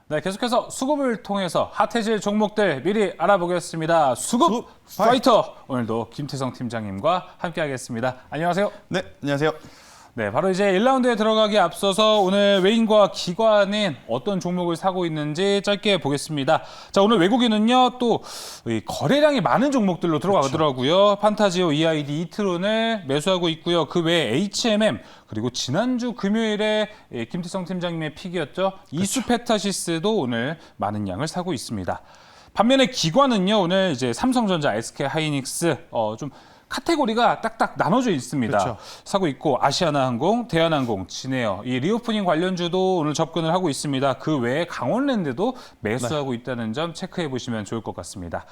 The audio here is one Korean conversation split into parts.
네, 계속해서 수급을 통해서 핫해질 종목들 미리 알아보겠습니다. 수급 파이터! 오늘도 김태성 팀장님과 함께하겠습니다. 안녕하세요. 네, 안녕하세요. 네, 바로 이제 1라운드에 들어가기 앞서서 오늘 외인과 기관은 어떤 종목을 사고 있는지 짧게 보겠습니다. 자, 오늘 외국인은요, 또 거래량이 많은 종목들로 들어가더라고요. 판타지오, EID, 이트론을 매수하고 있고요. 그 외에 HMM, 그리고 지난주 금요일에 김태성 팀장님의 픽이었죠. 이수페타시스도 오늘 많은 양을 사고 있습니다. 반면에 기관은요, 오늘 이제 삼성전자, SK하이닉스, 좀 카테고리가 딱딱 나눠져 있습니다. 그렇죠. 사고 있고 아시아나항공, 대한항공, 진에어, 이 리오프닝 관련주도 오늘 접근을 하고 있습니다. 그 외에 강원랜드도 매수하고 있다는 점 체크해 보시면 좋을 것 같습니다.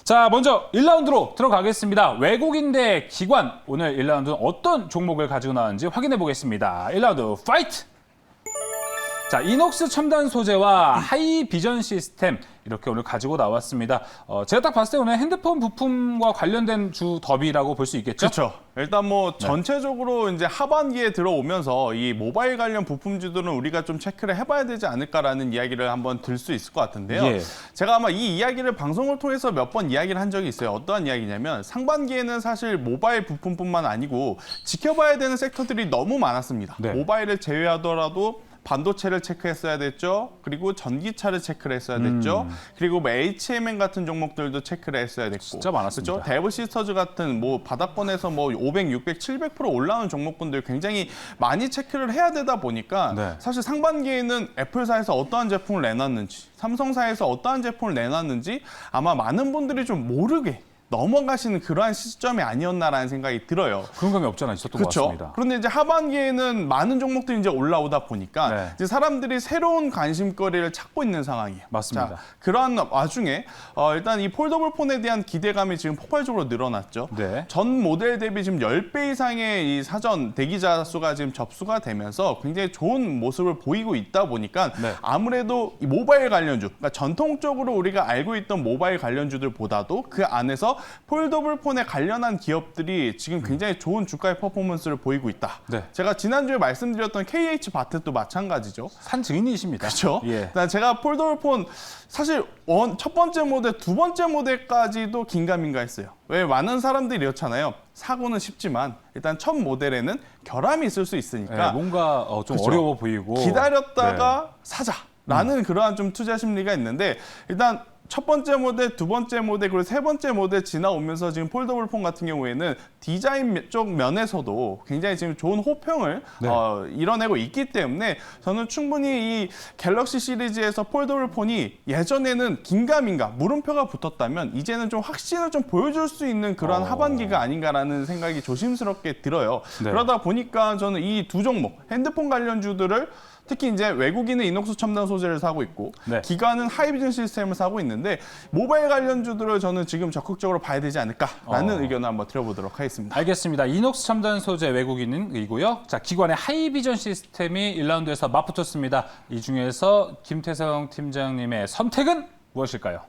자, 먼저 1라운드로 들어가겠습니다. 외국인 대 기관, 오늘 1라운드는 어떤 종목을 가지고 나왔는지 확인해 보겠습니다. 1라운드 파이트! 자, 이녹스 첨단 소재와 하이 비전 시스템 이렇게 오늘 가지고 나왔습니다. 제가 딱 봤을 때 오늘 핸드폰 부품과 관련된 주 더비라고 볼 수 있겠죠? 그렇죠. 일단 뭐 전체적으로 이제 하반기에 들어오면서 이 모바일 관련 부품주들은 우리가 좀 체크를 해봐야 되지 않을까라는 이야기를 한번 들 수 있을 것 같은데요. 예. 제가 아마 이 이야기를 방송을 통해서 몇 번 이야기를 한 적이 있어요. 어떠한 이야기냐면 상반기에는 사실 모바일 부품뿐만 아니고 지켜봐야 되는 섹터들이 너무 많았습니다. 네. 모바일을 제외하더라도 반도체를 체크했어야 됐죠. 그리고 전기차를 체크를 했어야 됐죠. 그리고 뭐 HMM 같은 종목들도 체크를 했어야 됐고. 진짜 많았습니다. 그렇죠? 대브 시스터즈 같은 뭐 바닥권에서 뭐 500, 600, 700% 올라오는 종목군들 굉장히 많이 체크를 해야 되다 보니까 네. 사실 상반기에는 애플사에서 어떠한 제품을 내놨는지, 삼성사에서 어떠한 제품을 내놨는지 아마 많은 분들이 좀 모르게 넘어가시는 그러한 시점이 아니었나라는 생각이 들어요. 그런 감이 없잖아 있었던 것 그렇죠. 같습니다. 그런데 이제 하반기에는 많은 종목들이 이제 올라오다 보니까 네. 이제 사람들이 새로운 관심거리를 찾고 있는 상황이에요. 맞습니다. 자, 그러한 와중에 일단 이 폴더블 폰에 대한 기대감이 지금 폭발적으로 늘어났죠. 네. 전 모델 대비 지금 10배 이상의 이 사전 대기자 수가 지금 접수가 되면서 굉장히 좋은 모습을 보이고 있다 보니까 네. 아무래도 이 모바일 관련주, 그러니까 전통적으로 우리가 알고 있던 모바일 관련주들보다도 그 안에서 폴더블 폰에 관련한 기업들이 지금 굉장히 좋은 주가의 퍼포먼스를 보이고 있다. 네. 제가 지난주에 말씀드렸던 KH바텍도 마찬가지죠. 산 증인이십니다. 그렇죠? 예. 제가 폴더블 폰 사실 첫 번째 모델, 두 번째 모델까지도 긴가민가 했어요. 왜 많은 사람들이 이렇잖아요. 사고는 쉽지만 일단 첫 모델에는 결함이 있을 수 있으니까 네, 뭔가 좀 그렇죠. 어려워 보이고 기다렸다가 사자라는 그러한 좀 투자 심리가 있는데 일단 첫 번째 모델, 두 번째 모델, 그리고 세 번째 모델 지나오면서 지금 폴더블 폰 같은 경우에는 디자인 쪽 면에서도 굉장히 지금 좋은 호평을 네. 이뤄내고 있기 때문에 저는 충분히 이 갤럭시 시리즈에서 폴더블 폰이 예전에는 긴가민가 물음표가 붙었다면 이제는 좀 확신을 좀 보여줄 수 있는 그런 하반기가 아닌가라는 생각이 조심스럽게 들어요. 네. 그러다 보니까 저는 이 두 종목, 핸드폰 관련주들을 특히 이제 외국인은 이녹스 첨단 소재를 사고 있고 네. 기관은 하이비전 시스템을 사고 있는데 모바일 관련주들을 저는 지금 적극적으로 봐야 되지 않을까라는 의견을 한번 드려보도록 하겠습니다. 알겠습니다. 이녹스 첨단 소재 외국인이고요. 자, 기관의 하이비전 시스템이 1라운드에서 맞붙었습니다. 이 중에서 김태성 팀장님의 선택은 무엇일까요?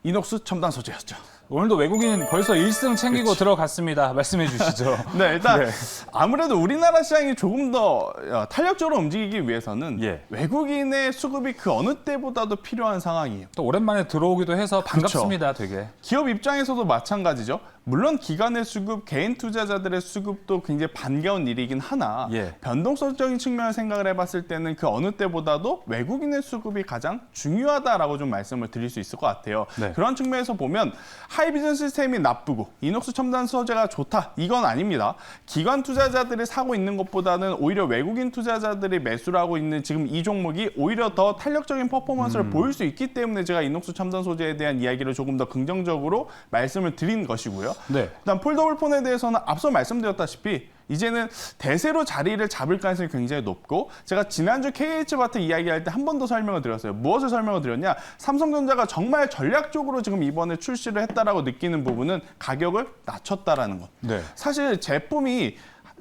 이녹스 첨단 소재였죠. 오늘도 외국인 벌써 1승 챙기고 들어갔습니다. 말씀해 주시죠. 네, 일단 네. 아무래도 우리나라 시장이 조금 더 탄력적으로 움직이기 위해서는 예. 외국인의 수급이 그 어느 때보다도 필요한 상황이에요. 또 오랜만에 들어오기도 해서 반갑습니다. 되게. 기업 입장에서도 마찬가지죠. 물론 기관의 수급, 개인 투자자들의 수급도 굉장히 반가운 일이긴 하나 예. 변동성적인 측면을 생각을 해봤을 때는 그 어느 때보다도 외국인의 수급이 가장 중요하다라고 좀 말씀을 드릴 수 있을 것 같아요. 네. 그런 측면에서 보면 하이비전 시스템이 나쁘고 이녹스 첨단 소재가 좋다 이건 아닙니다. 기관 투자자들이 사고 있는 것보다는 오히려 외국인 투자자들이 매수를 하고 있는 지금 이 종목이 오히려 더 탄력적인 퍼포먼스를 보일 수 있기 때문에 제가 이녹스 첨단 소재에 대한 이야기를 조금 더 긍정적으로 말씀을 드린 것이고요. 네. 일단 폴더블 폰에 대해서는 앞서 말씀드렸다시피 이제는 대세로 자리를 잡을 가능성이 굉장히 높고 제가 지난주 KH바텍 이야기할 때 한 번 더 설명을 드렸어요. 무엇을 설명을 드렸냐? 삼성전자가 정말 전략적으로 지금 이번에 출시를 했다라고 느끼는 부분은 가격을 낮췄다라는 것. 네. 사실 제품이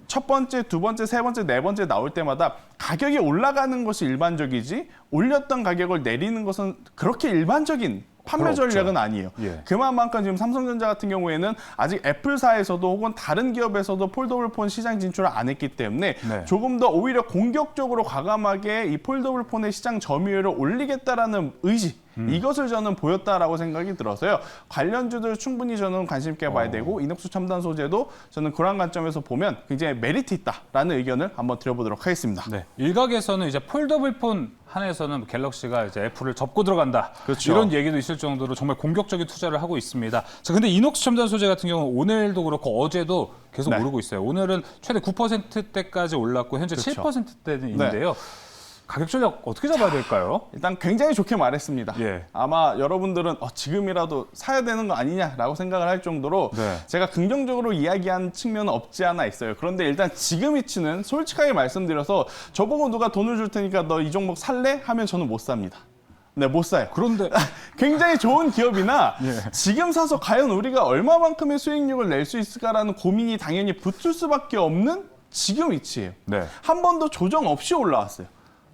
첫 번째, 두 번째, 세 번째, 네 번째 나올 때마다 가격이 올라가는 것이 일반적이지 올렸던 가격을 내리는 것은 그렇게 일반적인 판매 그건 없죠. 전략은 아니에요. 예. 그만큼 지금 삼성전자 같은 경우에는 아직 애플사에서도 혹은 다른 기업에서도 폴더블 폰 시장 진출을 안 했기 때문에 네. 조금 더 오히려 공격적으로 과감하게 이 폴더블 폰의 시장 점유율을 올리겠다라는 의지 이것을 저는 보였다라고 생각이 들어서요. 관련주들 충분히 저는 관심 있게 봐야 되고 이녹스 첨단 소재도 저는 그런 관점에서 보면 굉장히 메리트 있다라는 의견을 한번 드려보도록 하겠습니다. 네. 일각에서는 이제 폴더블 폰 한에서는 갤럭시가 이제 애플을 접고 들어간다. 그렇죠. 이런 얘기도 있을 정도로 정말 공격적인 투자를 하고 있습니다. 자, 근데 이녹스 첨단 소재 같은 경우는 오늘도 그렇고 어제도 계속 네. 오르고 있어요. 오늘은 최대 9%대까지 올랐고 현재 그렇죠. 7%대는 있는데요. 가격 전략 어떻게 잡아야 될까요? 일단 굉장히 좋게 말했습니다. 예. 아마 여러분들은 지금이라도 사야 되는 거 아니냐라고 생각을 할 정도로 네. 제가 긍정적으로 이야기한 측면은 없지 않아 있어요. 그런데 일단 지금 위치는 솔직하게 말씀드려서 저보고 누가 돈을 줄 테니까 너 이 종목 살래? 하면 저는 못 삽니다. 네, 못 사요. 그런데 굉장히 좋은 기업이나 예. 지금 사서 과연 우리가 얼마만큼의 수익률을 낼 수 있을까라는 고민이 당연히 붙을 수밖에 없는 지금 위치예요. 네. 한 번도 조정 없이 올라왔어요.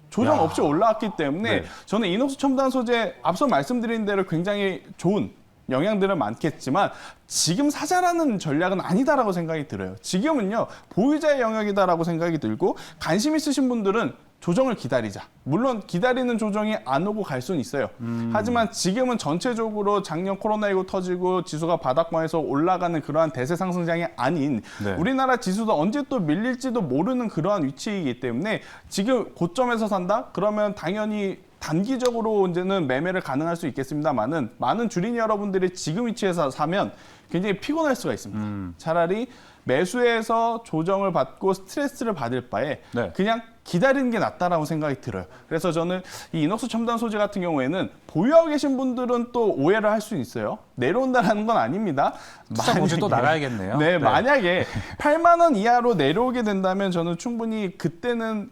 조정 야. 없이 올라왔기 때문에 네. 저는 이녹스 첨단 소재 앞서 말씀드린 대로 굉장히 좋은 영향들은 많겠지만 지금 사자라는 전략은 아니다라고 생각이 들어요. 지금은요 보유자의 영역이다라고 생각이 들고 관심 있으신 분들은 조정을 기다리자. 물론 기다리는 조정이 안 오고 갈 수는 있어요. 하지만 지금은 전체적으로 작년 코로나19 터지고 지수가 바닥권에서 올라가는 그러한 대세 상승장이 아닌 네. 우리나라 지수도 언제 또 밀릴지도 모르는 그러한 위치이기 때문에 지금 고점에서 산다? 그러면 당연히 단기적으로 이제는 매매를 가능할 수 있겠습니다만은 많은 주린 여러분들이 지금 위치에서 사면 굉장히 피곤할 수가 있습니다. 차라리 매수해서 조정을 받고 스트레스를 받을 바에 네. 그냥 기다리는 게 낫다라고 생각이 들어요. 그래서 저는 이 이녹스 첨단 소재 같은 경우에는 보유하고 계신 분들은 또 오해를 할 수 있어요. 내려온다라는 건 아닙니다. 투자 모집 또 나가야겠네요. 네, 만약에 8만 원 이하로 내려오게 된다면 저는 충분히 그때는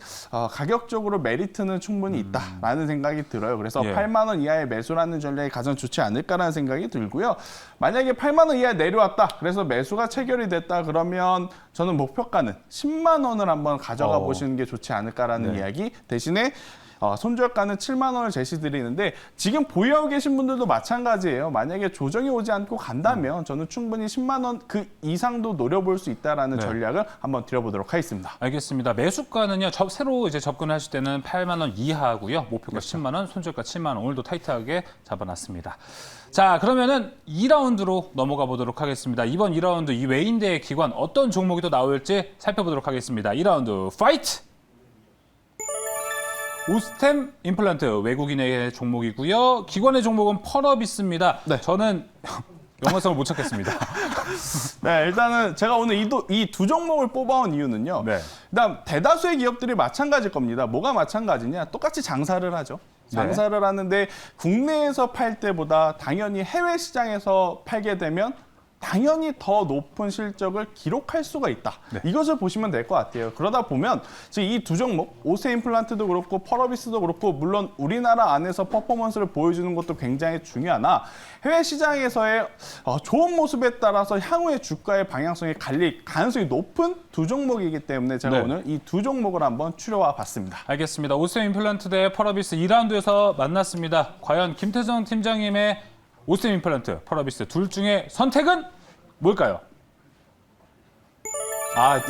가격적으로 메리트는 충분히 있다라는 생각이 들어요. 그래서 예. 8만 원 이하에 매수라는 전략이 가장 좋지 않을까라는 생각이 들고요. 만약에 8만 원 이하에 내려왔다. 그래서 매수가 체결이 됐다. 그러면 저는 목표가는 10만 원을 한번 가져가 보시는 게 좋지 않을까라는 네. 이야기. 대신에 손절가는 7만 원을 제시드리는데 지금 보유하고 계신 분들도 마찬가지예요. 만약에 조정이 오지 않고 간다면 저는 충분히 10만 원 그 이상도 노려볼 수 있다라는 네. 전략을 한번 드려보도록 하겠습니다. 알겠습니다. 매수가는요. 새로 이제 접근하실 때는 8만 원 이하고요. 목표가 10만 원, 손절가 7만 원. 오늘도 타이트하게 잡아놨습니다. 자, 그러면은 2라운드로 넘어가 보도록 하겠습니다. 이번 2라운드 이 외인대 기관 어떤 종목이 또 나올지 살펴보도록 하겠습니다. 2라운드 파이트! 오스템 임플란트 외국인의 종목이고요. 기관의 종목은 펄어비스입니다. 네. 저는 영어성을 못 찾겠습니다. 네, 일단은 제가 오늘 이 두 종목을 뽑아온 이유는요. 네. 일단 대다수의 기업들이 마찬가지일 겁니다. 뭐가 마찬가지냐? 똑같이 장사를 하죠. 장사를 하는데 국내에서 팔 때보다 당연히 해외 시장에서 팔게 되면 당연히 더 높은 실적을 기록할 수가 있다. 네. 이것을 보시면 될 것 같아요. 그러다 보면 지금 이 두 종목, 오세 임플란트도 그렇고 펄어비스도 그렇고 물론 우리나라 안에서 퍼포먼스를 보여주는 것도 굉장히 중요하나 해외 시장에서의 좋은 모습에 따라서 향후의 주가의 방향성이 갈릴 가능성이 높은 두 종목이기 때문에 제가 네. 오늘 이 두 종목을 한번 추려와 봤습니다. 알겠습니다. 오스템 임플란트 대 펄어비스 2라운드에서 만났습니다. 과연 김태성 팀장님의 오스템 임플란트, 펄어비스 둘 중에 선택은 뭘까요?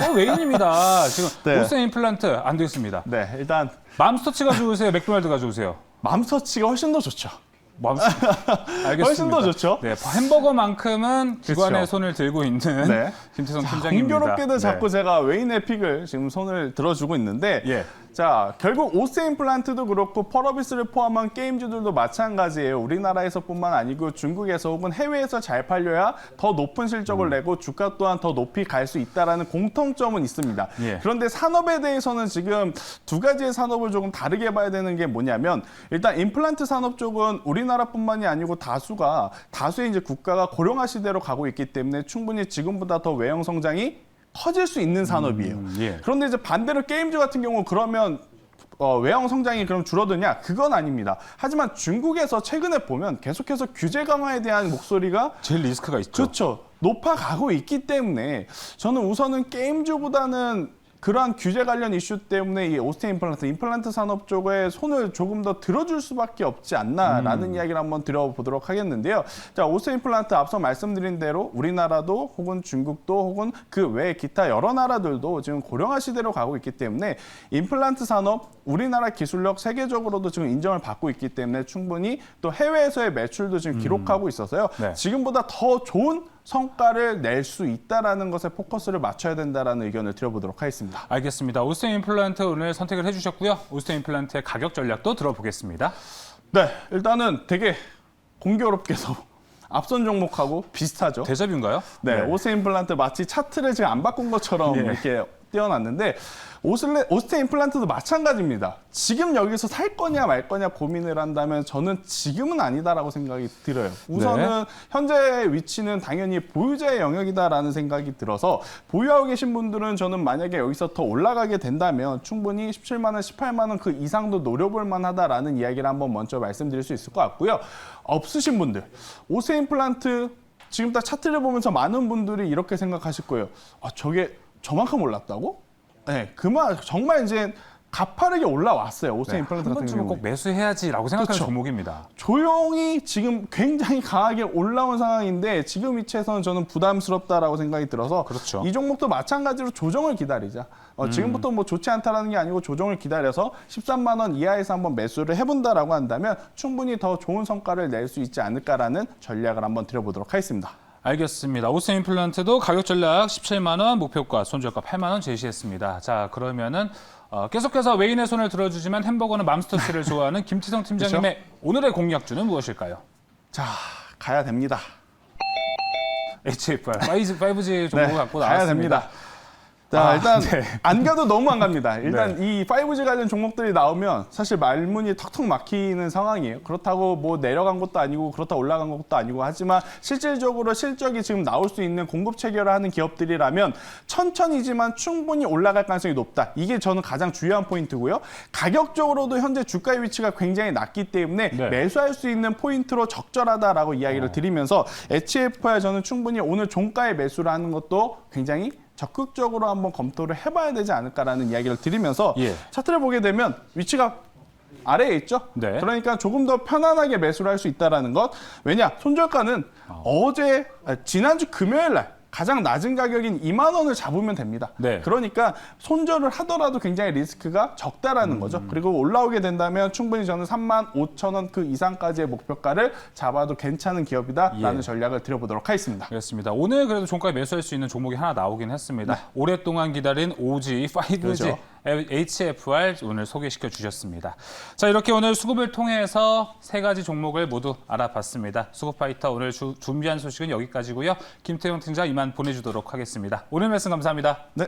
또 외인입니다. 지금 네. 오스템 임플란트 안 되겠습니다. 네, 일단 맘스터치가 좋으세요? 맥도날드가 좋으세요? 맘스터치가 훨씬 더 좋죠. 알겠습니다. 훨씬 더 좋죠. 네, 햄버거만큼은 기관의 그렇죠. 손을 들고 있는 네. 김태성 팀장입니다. 공교롭게도 네. 자꾸 제가 외인의 픽을 지금 손을 들어주고 있는데 예. 자, 결국 오세 임플란트도 그렇고 펄어비스를 포함한 게임주들도 마찬가지예요. 우리나라에서뿐만 아니고 중국에서 혹은 해외에서 잘 팔려야 더 높은 실적을 내고 주가 또한 더 높이 갈 수 있다라는 공통점은 있습니다. 예. 그런데 산업에 대해서는 지금 두 가지의 산업을 조금 다르게 봐야 되는 게 뭐냐면 일단 임플란트 산업 쪽은 우리나라뿐만이 아니고 다수의 이제 국가가 고령화 시대로 가고 있기 때문에 충분히 지금보다 더 외형 성장이 커질 수 있는 산업이에요. 예. 그런데 이제 반대로 게임즈 같은 경우 그러면 외형 성장이 그럼 줄어드냐? 그건 아닙니다. 하지만 중국에서 최근에 보면 계속해서 규제 강화에 대한 목소리가 제일 리스크가 있죠. 그렇죠. 높아가고 있기 때문에 저는 우선은 게임주보다는 그러한 규제 관련 이슈 때문에 이 오스템 임플란트 산업 쪽에 손을 조금 더 들어줄 수밖에 없지 않나라는 이야기를 한번 드려보도록 하겠는데요. 자, 오스템 임플란트 앞서 말씀드린 대로 우리나라도 혹은 중국도 혹은 그 외 기타 여러 나라들도 지금 고령화 시대로 가고 있기 때문에 임플란트 산업 우리나라 기술력 세계적으로도 지금 인정을 받고 있기 때문에 충분히 또 해외에서의 매출도 지금 기록하고 있어서요. 네. 지금보다 더 좋은 성과를 낼 수 있다라는 것에 포커스를 맞춰야 된다라는 의견을 드려보도록 하겠습니다. 알겠습니다. 오스템 임플란트 오늘 선택을 해주셨고요. 오스템 임플란트의 가격 전략도 들어보겠습니다. 네, 일단은 되게 공교롭게도 앞선 종목하고 비슷하죠. 대접인가요? 네, 오스템 임플란트 마치 차트를 지금 안 바꾼 것처럼 예. 이렇게 띄워놨는데 오스템 임플란트도 마찬가지입니다. 지금 여기서 살 거냐 말 거냐 고민을 한다면 저는 지금은 아니다라고 생각이 들어요. 우선은 현재 위치는 당연히 보유자의 영역이다라는 생각이 들어서 보유하고 계신 분들은 저는 만약에 여기서 더 올라가게 된다면 충분히 17만 원, 18만 원 그 이상도 노려볼 만하다라는 이야기를 한번 먼저 말씀드릴 수 있을 것 같고요. 없으신 분들, 오스템 임플란트 지금 딱 차트를 보면서 많은 분들이 이렇게 생각하실 거예요. 아, 저게 저만큼 올랐다고? 네, 그만 정말 이제 가파르게 올라왔어요. 오스템 임플란트 한 같은 번쯤은 경우는. 꼭 매수해야지라고 생각하는 그렇죠. 종목입니다. 조용히 지금 굉장히 강하게 올라온 상황인데 지금 위치에서는 저는 부담스럽다라고 생각이 들어서 그렇죠. 이 종목도 마찬가지로 조정을 기다리자. 지금부터 뭐 좋지 않다라는 게 아니고 조정을 기다려서 13만 원 이하에서 한번 매수를 해본다라고 한다면 충분히 더 좋은 성과를 낼 수 있지 않을까라는 전략을 한번 드려보도록 하겠습니다. 알겠습니다. 오스템 임플란트도 가격 전략 17만 원, 목표가 손절가 8만 원 제시했습니다. 자, 그러면은 계속해서 외인의 손을 들어주지만 햄버거는 맘스터치를 좋아하는 김치성 팀장님의 오늘의 공략주는 무엇일까요? 자, 가야 됩니다. HFR 5G 종목을 갖고 가야 나왔습니다. 됩니다. 자, 일단 네. 안 가도 너무 안 갑니다. 일단 이 5G 관련 종목들이 나오면 사실 말문이 턱턱 막히는 상황이에요. 그렇다고 뭐 내려간 것도 아니고 그렇다고 올라간 것도 아니고 하지만 실질적으로 실적이 지금 나올 수 있는 공급 체결을 하는 기업들이라면 천천히지만 충분히 올라갈 가능성이 높다. 이게 저는 가장 중요한 포인트고요. 가격적으로도 현재 주가의 위치가 굉장히 낮기 때문에 네. 매수할 수 있는 포인트로 적절하다라고 이야기를 드리면서 HFR 저는 충분히 오늘 종가에 매수를 하는 것도 굉장히 적극적으로 한번 검토를 해봐야 되지 않을까라는 이야기를 드리면서 예. 차트를 보게 되면 위치가 아래에 있죠. 네. 그러니까 조금 더 편안하게 매수를 할 수 있다는 것. 왜냐? 손절가는 지난주 금요일 날 가장 낮은 가격인 2만 원을 잡으면 됩니다. 네. 그러니까 손절을 하더라도 굉장히 리스크가 적다라는 거죠. 그리고 올라오게 된다면 충분히 저는 3만 5천 원 그 이상까지의 목표가를 잡아도 괜찮은 기업이다라는 예. 전략을 드려보도록 하겠습니다. 그렇습니다. 오늘 그래도 종가에 매수할 수 있는 종목이 하나 나오긴 했습니다. 오랫동안 기다린 5G, 5G, 그렇죠. HFR 오늘 소개시켜 주셨습니다. 자, 이렇게 오늘 수급을 통해서 세 가지 종목을 모두 알아봤습니다. 수급파이터 오늘 준비한 소식은 여기까지고요. 김태용 팀장 이만 보내주도록 하겠습니다. 오늘 말씀 감사합니다. 네.